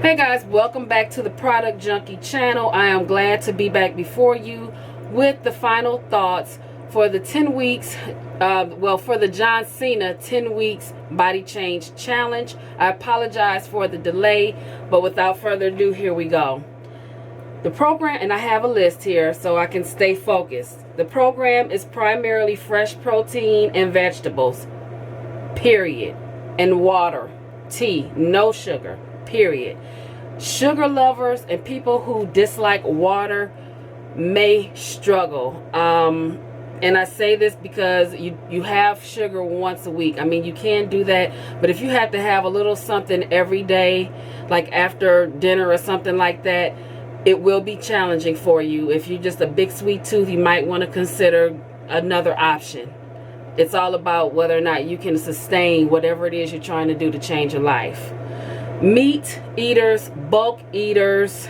Hey guys, welcome back to the Product Junkie channel. I am glad to be back before you with the final thoughts for the 10 weeks, for the John Cena 10 weeks body change challenge. I apologize for the delay, but without further ado, here we go. The program, and I have a list here so I can stay focused. The program is primarily fresh protein and vegetables, period, and water, tea, no sugar, period. Sugar lovers and people who dislike water may struggle. And I say this because you have sugar once a week. I mean, you can do that, but if you have to have a little something every day, like after dinner or something like that, it will be challenging for you. If you're just a big sweet tooth, you might want to consider another option. It's all about whether or not you can sustain whatever it is you're trying to do to change your life. Meat eaters, bulk eaters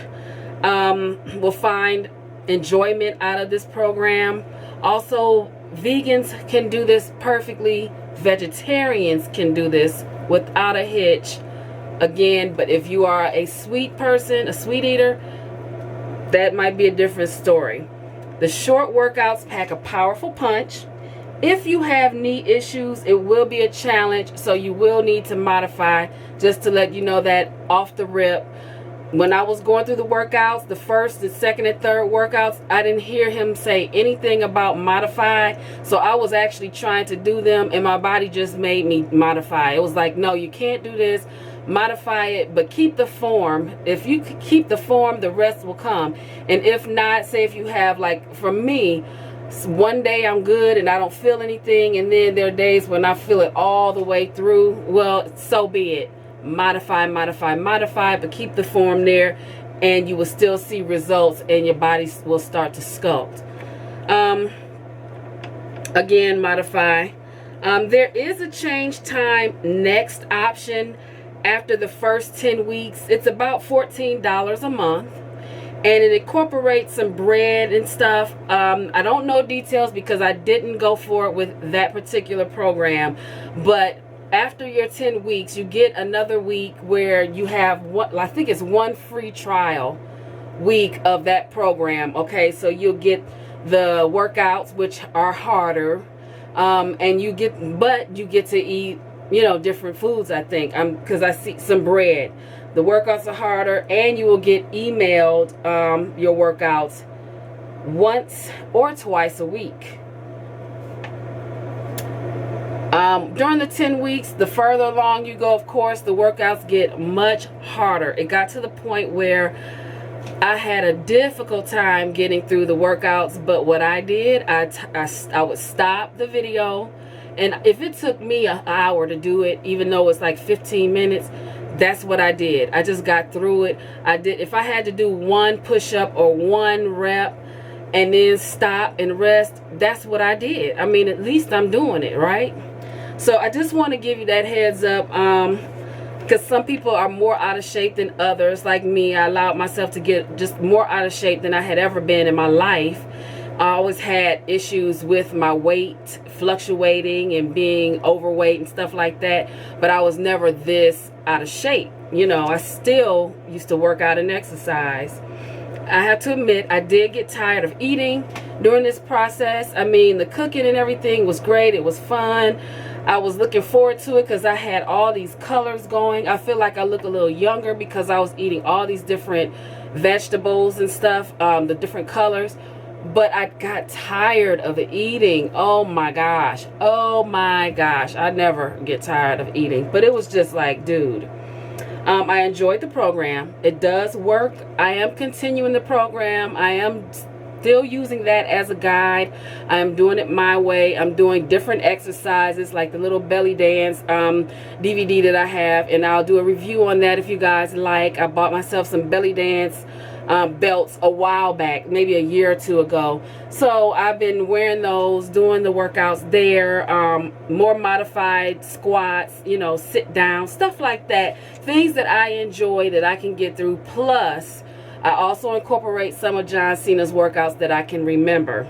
will find enjoyment out of this program. Also, vegans can do this perfectly. Vegetarians can do this without a hitch. Again, but if you are a sweet person, a sweet eater, that might be a different story. The short workouts pack a powerful punch. If you have knee issues, it will be a challenge, so you will need to modify. Just to let you know that off the rip, when I was going through the workouts, the first, the second, and third workouts, I didn't hear him say anything about modify. So I was actually trying to do them, and my body just made me modify. It was like, no, you can't do this. Modify it, but keep the form. If you keep the form, the rest will come. And if not, say if you have, like for me, one day I'm good and I don't feel anything, and then there are days when I feel it all the way through, well, so be it. Modify, modify, modify, but keep the form there, and you will still see results, and your body will start to sculpt. Again, modify. There is a change time next option after the first 10 weeks. It's about $14 a month. And it incorporates some bread and stuff. I don't know details because I didn't go for it with that particular program. But after your 10 weeks, you get another week where you have, I think it's one free trial week of that program. Okay, so you'll get the workouts, which are harder. And you get to eat, different foods, I think. Because I see some bread. The workouts are harder, and you will get emailed your workouts once or twice a week. During the 10 weeks, the further along you go, of course, the workouts get much harder. It got to the point where I had a difficult time getting through the workouts, but what I did, I would stop the video, and if it took me an hour to do it, even though it's like 15 minutes, that's what I did. I just got through it. If I had to do one push-up or one rep and then stop and rest, that's what I did. I mean, at least I'm doing it, right? So I just want to give you that heads up, because some people are more out of shape than others. Like me, I allowed myself to get just more out of shape than I had ever been in my life. I always had issues with my weight fluctuating and being overweight and stuff like that, but I was never this out of shape. I still used to work out and exercise. I have to admit, I did get tired of eating during this process. I mean, the cooking and everything was great. It was fun. I was looking forward to it because I had all these colors going. I feel like I look a little younger because I was eating all these different vegetables and stuff, the different colors. But I got tired of eating. Oh my gosh. Oh my gosh. I never get tired of eating. But it was just like, dude. I enjoyed the program. It does work. I am continuing the program. I am still using that as a guide. I am doing it my way. I'm doing different exercises like the little belly dance DVD that I have. And I'll do a review on that if you guys like. I bought myself some belly dance belts a while back, maybe a year or two ago. So I've been wearing those, doing the workouts there, more modified squats, sit down, stuff like that. Things that I enjoy that I can get through. Plus, I also incorporate some of John Cena's workouts that I can remember.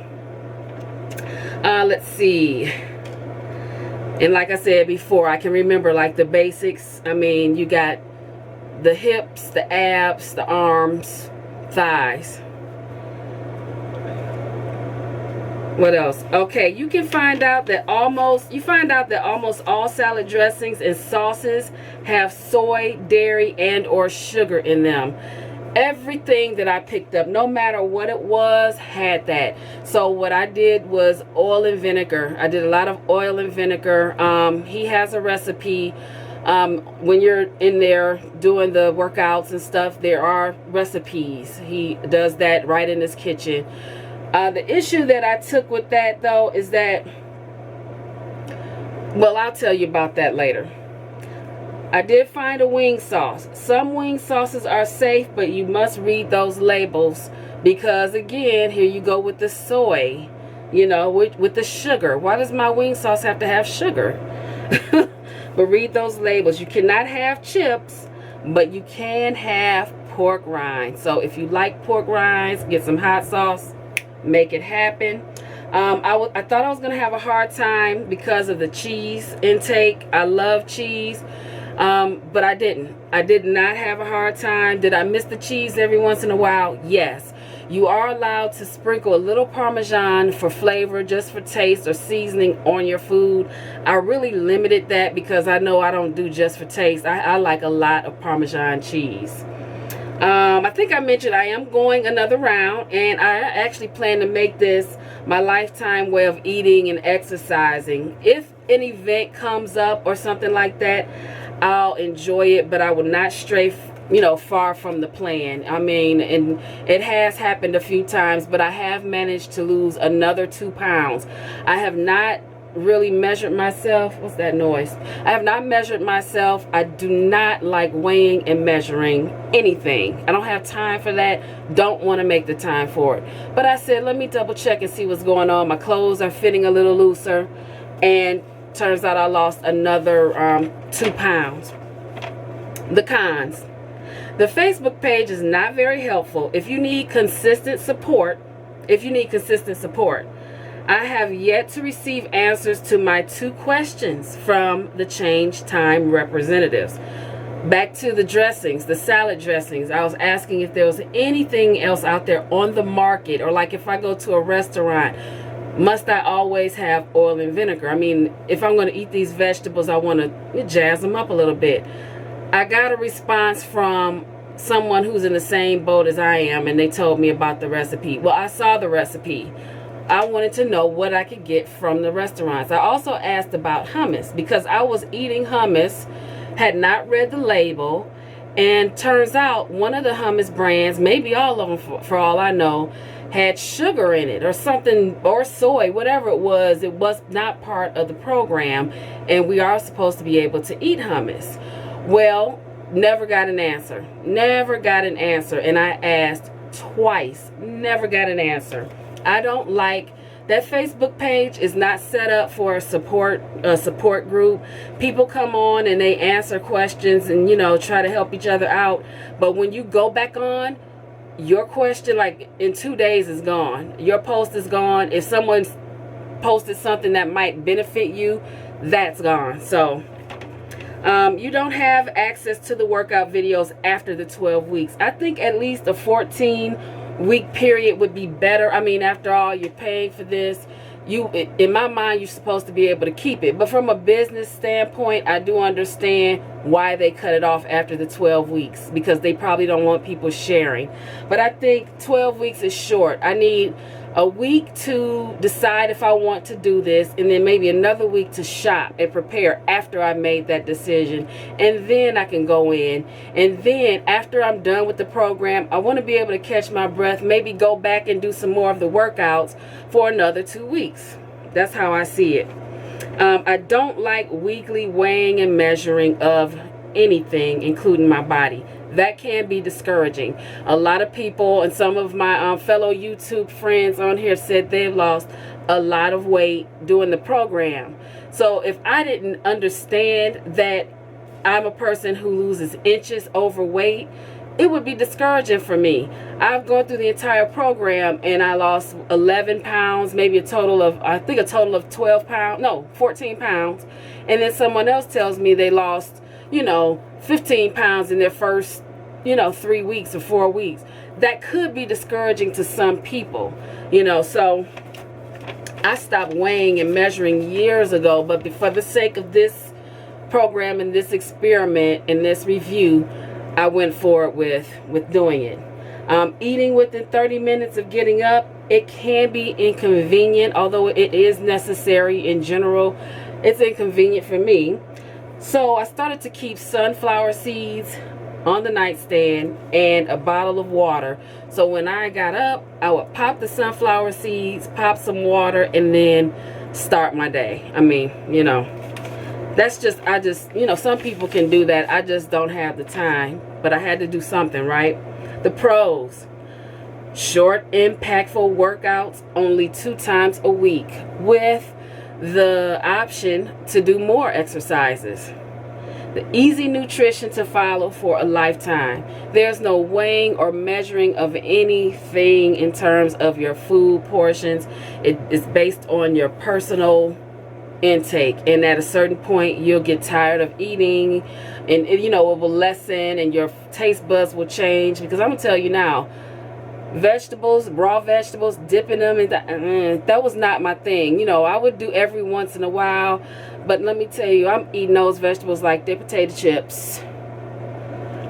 Let's see. And like I said before, I can remember like the basics. I mean, you got the hips, the abs, the arms, thighs. What else? Okay, you can find out that almost all salad dressings and sauces have soy, dairy, and or sugar in them. Everything that I picked up, no matter what it was, had that. So what I did was oil and vinegar. I did a lot of oil and vinegar. He has a recipe. When you're in there doing the workouts and stuff, there are recipes. He does that right in his kitchen. The issue that I took with that, though, is that, well, I'll tell you about that later. I did find a wing sauce. Some wing sauces are safe, but you must read those labels because, again, here you go with the soy, you know, with the sugar. Why does my wing sauce have to have sugar? But read those labels. You cannot have chips, but you can have pork rinds. So if you like pork rinds, get some hot sauce. Make it happen. I thought I was going to have a hard time because of the cheese intake. I love cheese, but I didn't. I did not have a hard time. Did I miss the cheese every once in a while? Yes. You are allowed to sprinkle a little Parmesan for flavor, just for taste or seasoning on your food. I really limited that because I know I don't do just for taste. I like a lot of Parmesan cheese. I think I mentioned I am going another round, and I actually plan to make this my lifetime way of eating and exercising. If an event comes up or something like that, I'll enjoy it, but I will not stray, you know, far from the plan. I mean, and it has happened a few times, but I have managed to lose another 2 pounds. I have not really measured myself. What's that noise? I have not measured myself. I do not like weighing and measuring anything. I don't have time for that. Don't want to make the time for it. But I said, let me double check and see what's going on. My clothes are fitting a little looser, and turns out I lost another 2 pounds. The cons. The Facebook page is not very helpful. If you need consistent support, I have yet to receive answers to my 2 questions from the Change Time representatives. Back to the dressings, the salad dressings. I was asking if there was anything else out there on the market, or like if I go to a restaurant, must I always have oil and vinegar? I mean, if I'm going to eat these vegetables, I want to jazz them up a little bit. I got a response from someone who's in the same boat as I am, and they told me about the recipe. Well, I saw the recipe. I wanted to know what I could get from the restaurants. I also asked about hummus because I was eating hummus, had not read the label, and turns out one of the hummus brands, maybe all of them for all I know, had sugar in it or something, or soy, whatever it was. It was not part of the program, and we are supposed to be able to eat hummus. Well, never got an answer. Never got an answer, and I asked twice. Never got an answer. I don't like that Facebook page is not set up for a support group. People come on and they answer questions and, you know, try to help each other out. But when you go back on, your question, like in 2 days, is gone. Your post is gone. If someone's posted something that might benefit you, that's gone. So you don't have access to the workout videos after the 12 weeks. I think at least a 14-week period would be better. I mean, after all, you're paying for this. In my mind, you're supposed to be able to keep it. But from a business standpoint, I do understand why they cut it off after the 12 weeks, because they probably don't want people sharing. But I think 12 weeks is short. I need a week to decide if I want to do this, and then maybe another week to shop and prepare after I made that decision, and then I can go in. And then after I'm done with the program, I want to be able to catch my breath, maybe go back and do some more of the workouts for another 2 weeks. That's how I see it. I don't like weekly weighing and measuring of anything, including my body. That can be discouraging. A lot of people and some of my fellow YouTube friends on here said they've lost a lot of weight doing the program. So if I didn't understand that I'm a person who loses inches overweight, it would be discouraging for me. I've gone through the entire program and I lost 11 pounds, maybe a total of 12 pounds, no, 14 pounds. And then someone else tells me they lost, 15 pounds in their first, 3 weeks or 4 weeks. That could be discouraging to some people, so I stopped weighing and measuring years ago, but for the sake of this program and this experiment and this review, I went forward with doing it. Eating within 30 minutes of getting up, it can be inconvenient, although it is necessary in general. It's inconvenient for me. So I started to keep sunflower seeds on the nightstand and a bottle of water. So when I got up, I would pop the sunflower seeds, pop some water, and then start my day. I mean, that's just, some people can do that. I just don't have the time, but I had to do something, right? The pros: short, impactful workouts only 2 times a week with the option to do more exercises. The easy nutrition to follow for a lifetime. There's no weighing or measuring of anything in terms of your food portions. It is based on your personal intake, and at a certain point you'll get tired of eating, and it will lessen, and your taste buds will change. Because I'm gonna tell you now, vegetables, raw vegetables, dipping them in that was not my thing. I would do every once in a while, but let me tell you, I'm eating those vegetables like they're potato chips.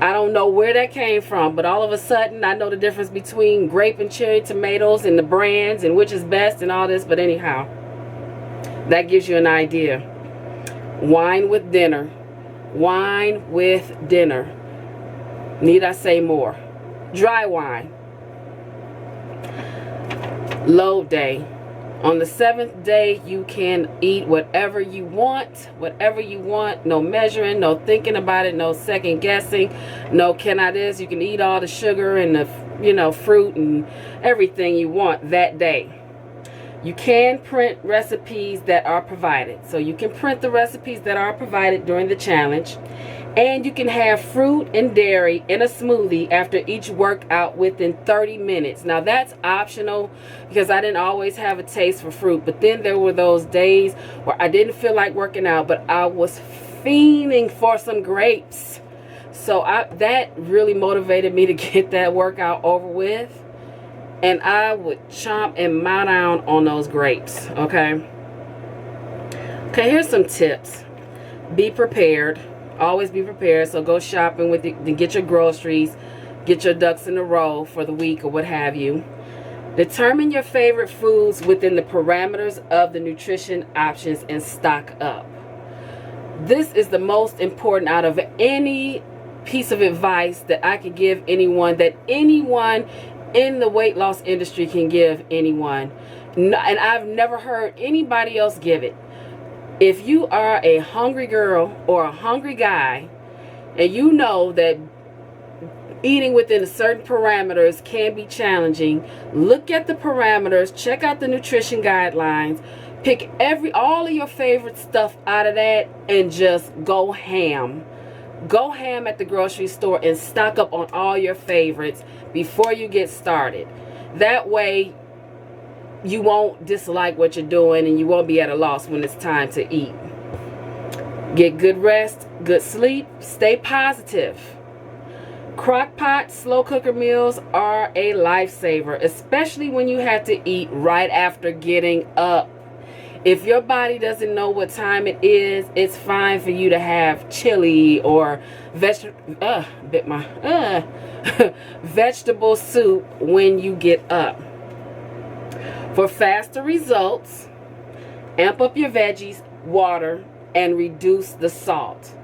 I don't know where that came from, but all of a sudden I know the difference between grape and cherry tomatoes and the brands and which is best and all this. But anyhow, that gives you an idea. Wine with dinner. Wine with dinner. Need I say more? Dry wine. Load day. On the 7th day, you can eat whatever you want. Whatever you want. No measuring, no thinking about it, no second guessing. No, can I this? You can eat all the sugar and the, fruit and everything you want that day. You can print recipes that are provided. So you can print the recipes that are provided during the challenge. And you can have fruit and dairy in a smoothie after each workout within 30 minutes. Now that's optional because I didn't always have a taste for fruit. But then there were those days where I didn't feel like working out, but I was fiending for some grapes. So that really motivated me to get that workout over with. And I would chomp and mow down on those grapes, okay? Okay, here's some tips. Be prepared. Always be prepared. So go shopping with it, get your groceries, get your ducks in a row for the week or what have you. Determine your favorite foods within the parameters of the nutrition options and stock up. This is the most important out of any piece of advice that I could give anyone, that anyone in the weight loss industry can give anyone. And I've never heard anybody else give it. If you are a hungry girl or a hungry guy, and you know that eating within certain parameters can be challenging, look at the parameters, check out the nutrition guidelines, pick all of your favorite stuff out of that, and just go ham. Go ham at the grocery store and stock up on all your favorites before you get started. That way you won't dislike what you're doing and you won't be at a loss when it's time to eat. Get good rest, good sleep, stay positive. Crock pot, slow cooker meals are a lifesaver, especially when you have to eat right after getting up. If your body doesn't know what time it is, it's fine for you to have chili or vegetable soup when you get up. For faster results, amp up your veggies, water, and reduce the salt.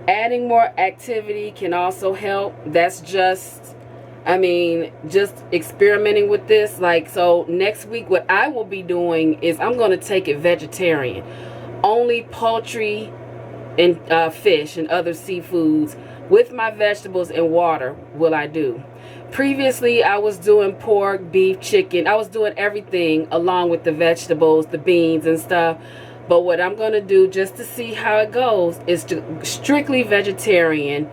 Adding more activity can also help. That's just experimenting with this. So next week what I will be doing is I'm going to take it vegetarian. Only poultry and fish and other seafoods with my vegetables and water will I do. Previously, I was doing pork, beef, chicken. I was doing everything along with the vegetables, the beans and stuff. But what I'm going to do, just to see how it goes, is to strictly vegetarian.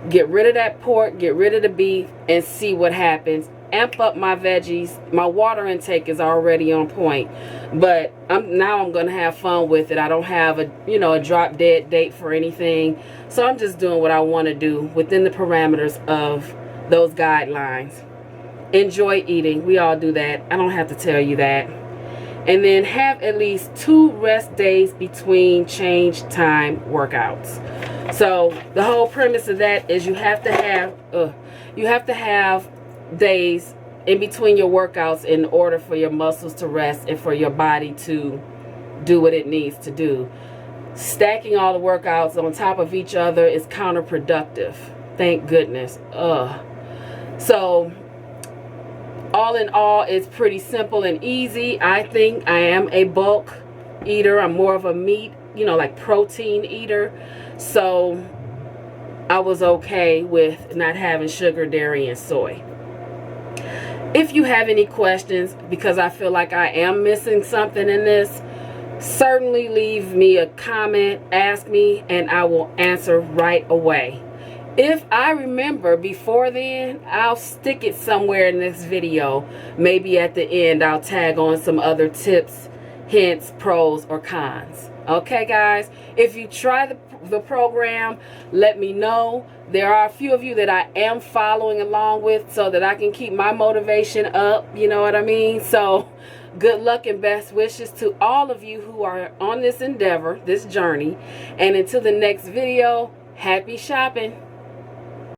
Get rid of that pork, get rid of the beef, and see what happens. amp up my veggies. My water intake is already on point, but now I'm gonna have fun with it. I don't have a drop dead date for anything, so I'm just doing what I want to do within the parameters of those guidelines. Enjoy eating. We all do that. I don't have to tell you that. And then have at least 2 rest days between change time workouts. So the whole premise of that is you have to have days in between your workouts in order for your muscles to rest and for your body to do what it needs to do. Stacking all the workouts on top of each other is counterproductive. Thank goodness. So all in all, it's pretty simple and easy. I think I am a bulk eater. I'm more of a meat, like protein eater. So I was okay with not having sugar, dairy, and soy. If you have any questions, because I feel like I am missing something in this, certainly leave me a comment, ask me, and I will answer right away. If I remember before then, I'll stick it somewhere in this video. Maybe at the end, I'll tag on some other tips, hints, pros, or cons. Okay, guys? If you try the program, let me know. There are a few of you that I am following along with so that I can keep my motivation up. You know what I mean? So good luck and best wishes to all of you who are on this endeavor, this journey. And until the next video, happy shopping.